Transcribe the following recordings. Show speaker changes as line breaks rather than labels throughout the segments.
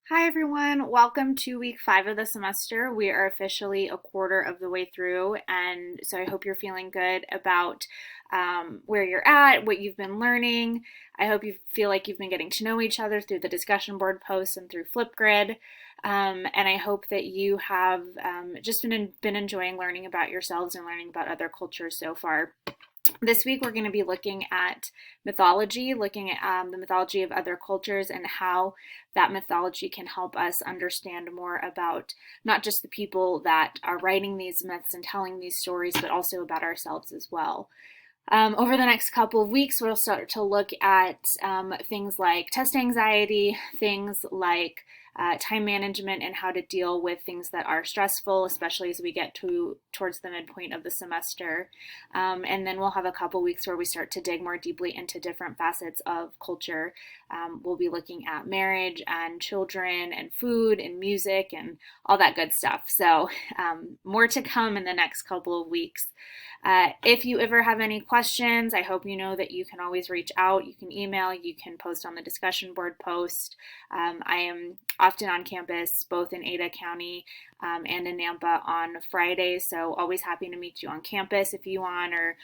Hi everyone, welcome to week 5 of the semester. We are officially a quarter of the way through, and so I hope you're feeling good about where you're at, what you've been learning. I hope you feel like you've been getting to know each other through the discussion board posts and through Flipgrid. And I hope that you have just been enjoying learning about yourselves and learning about other cultures so far. This week, we're going to be looking at mythology, looking at the mythology of other cultures and how that mythology can help us understand more about not just the people that are writing these myths and telling these stories, but also about ourselves as well. Over the next couple of weeks, we'll start to look at things like test anxiety, things like time management, and how to deal with things that are stressful, especially as we get towards the midpoint of the semester. And then we'll have a couple weeks where we start to dig more deeply into different facets of culture. We'll be looking at marriage and children and food and music and all that good stuff. So more to come in the next couple of weeks. If you ever have any questions, I hope you know that you can always reach out. You can email, you can post on the discussion board post. I am often on campus, both in Ada County and in Nampa on Fridays, so always happy to meet you on campus if you want, or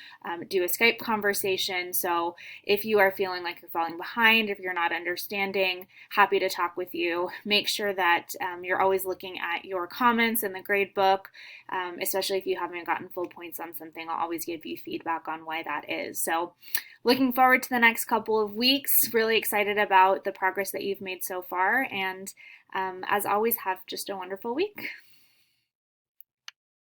do a Skype conversation. So if you are feeling like you're falling behind, if you're not understanding, happy to talk with you. Make sure that you're always looking at your comments in the grade book, especially if you haven't gotten full points on something. I'll always give you feedback on why that is. So looking forward to the next couple of weeks. Really excited about the progress that you've made so far. And as always, have just a wonderful week.